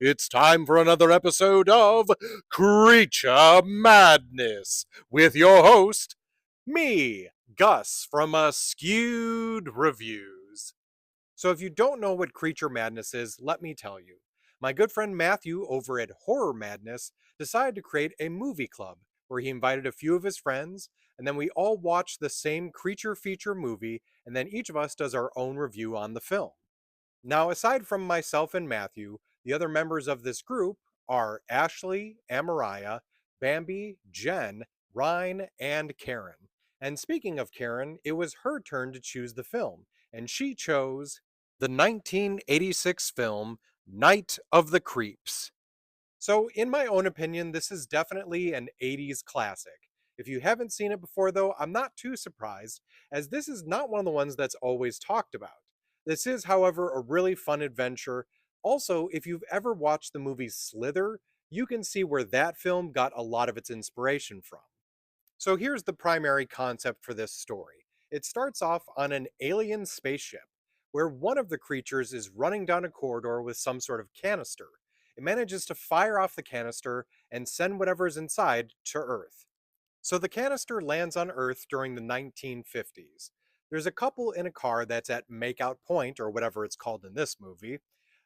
It's time for another episode of Creature Madness with your host, me, Gus from Askewed Reviews. So, if you don't know what Creature Madness is, let me tell you. My good friend Matthew over at Horror Madness decided to create a movie club where he invited a few of his friends, and then we all watch the same creature feature movie, and then each of us does our own review on the film. Now, aside from myself and Matthew, the other members of this group are Ashley, Amariah, Bambi, Jen, Ryan, and Karen. And speaking of Karen, it was her turn to choose the film, and she chose the 1986 film Night of the Creeps. So, in my own opinion, this is definitely an 80s classic. If you haven't seen it before, though, I'm not too surprised, as this is not one of the ones that's always talked about. This is, however, a really fun adventure. Also, if you've ever watched the movie Slither, you can see where that film got a lot of its inspiration from. So here's the primary concept for this story. It starts off on an alien spaceship, where one of the creatures is running down a corridor with some sort of canister. It manages to fire off the canister and send whatever's inside to Earth. So the canister lands on Earth during the 1950s. There's a couple in a car that's at Makeout Point, or whatever it's called in this movie,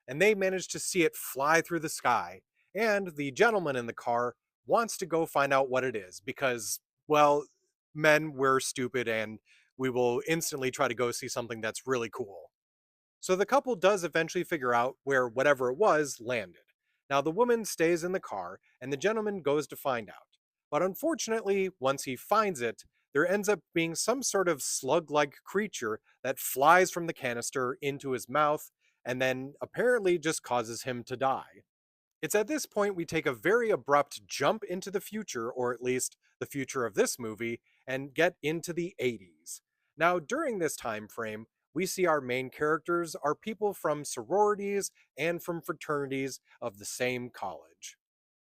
and they manage to see it fly through the sky. And the gentleman in the car wants to go find out what it is because, well, men, we're stupid and we will instantly try to go see something that's really cool. So the couple does eventually figure out where whatever it was landed. Now the woman stays in the car and the gentleman goes to find out. But unfortunately, once he finds it, there ends up being some sort of slug like creature that flies from the canister into his mouth and then apparently just causes him to die. It's at this point we take a very abrupt jump into the future, or at least the future of this movie, and get into the 80s. Now, during this time frame, we see our main characters are people from sororities and from fraternities of the same college.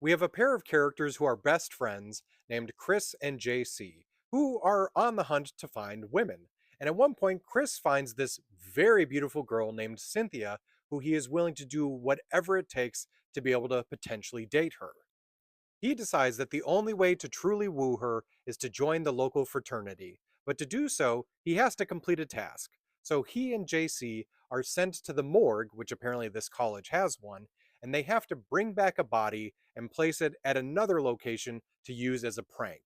We have a pair of characters who are best friends named Chris and JC, who are on the hunt to find women. And at one point, Chris finds this very beautiful girl named Cynthia, who he is willing to do whatever it takes to be able to potentially date her. He decides that the only way to truly woo her is to join the local fraternity, but to do so, he has to complete a task. So he and JC are sent to the morgue, which apparently this college has one, and they have to bring back a body and place it at another location to use as a prank.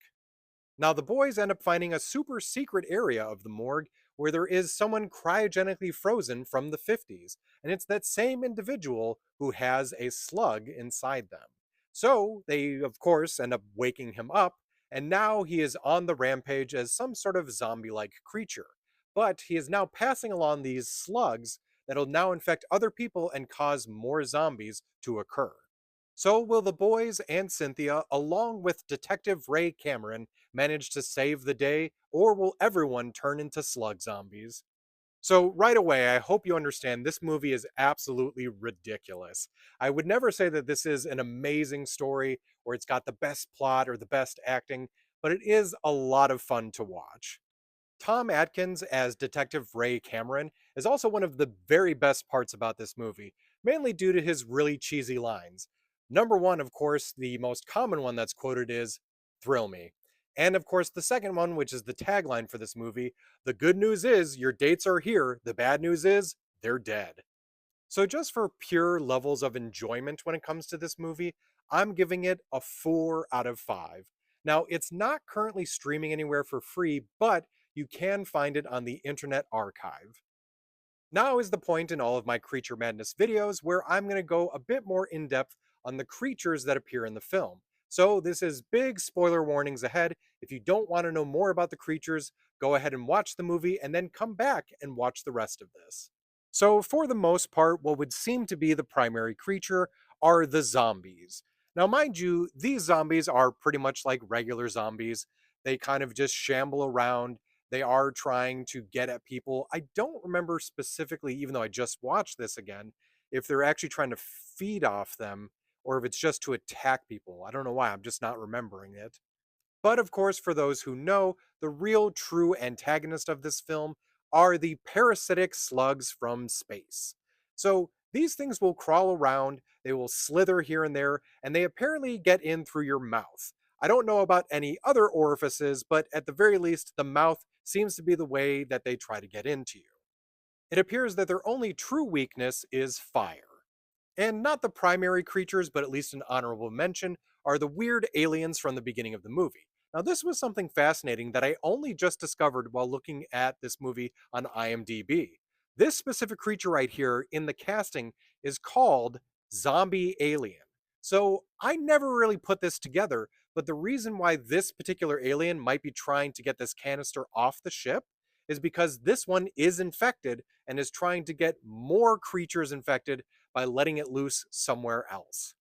Now, the boys end up finding a super secret area of the morgue where there is someone cryogenically frozen from the 50s, and it's that same individual who has a slug inside them. So, they, of course, end up waking him up, and now he is on the rampage as some sort of zombie like creature. But he is now passing along these slugs that'll now infect other people and cause more zombies to occur. So, will the boys and Cynthia, along with Detective Ray Cameron, manage to save the day, or will everyone turn into slug zombies? So, right away, I hope you understand this movie is absolutely ridiculous. I would never say that this is an amazing story or it's got the best plot or the best acting, but it is a lot of fun to watch. Tom Atkins as Detective Ray Cameron is also one of the very best parts about this movie, mainly due to his really cheesy lines. Number one, of course, the most common one that's quoted is, "Thrill me." And of course, the second one, which is the tagline for this movie, "The good news is your dates are here, the bad news is they're dead." So, just for pure levels of enjoyment when it comes to this movie, I'm giving it a 4 out of 5. Now, it's not currently streaming anywhere for free, but you can find it on the Internet Archive. Now is the point in all of my Creature Madness videos where I'm going to go a bit more in depth on the creatures that appear in the film. So, this is big spoiler warnings ahead. If you don't want to know more about the creatures, go ahead and watch the movie and then come back and watch the rest of this. So, for the most part, what would seem to be the primary creature are the zombies. Now, mind you, these zombies are pretty much like regular zombies. They kind of just shamble around. They are trying to get at people. I don't remember specifically, even though I just watched this again, if they're actually trying to feed off them or if it's just to attack people. I don't know why, I'm just not remembering it. But of course, for those who know, the real true antagonist of this film are the parasitic slugs from space. So these things will crawl around, they will slither here and there, and they apparently get in through your mouth. I don't know about any other orifices, but at the very least, the mouth seems to be the way that they try to get into you. It appears that their only true weakness is fire. And not the primary creatures, but at least an honorable mention, are the weird aliens from the beginning of the movie. Now, this was something fascinating that I only just discovered while looking at this movie on IMDb. This specific creature right here in the casting is called Zombie Alien. So I never really put this together, but the reason why this particular alien might be trying to get this canister off the ship is because this one is infected and is trying to get more creatures infected by letting it loose somewhere else.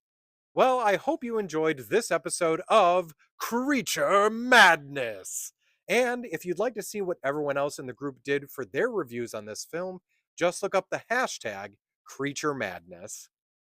Well, I hope you enjoyed this episode of Creature Madness. And if you'd like to see what everyone else in the group did for their reviews on this film, just look up the hashtag Creature Madness.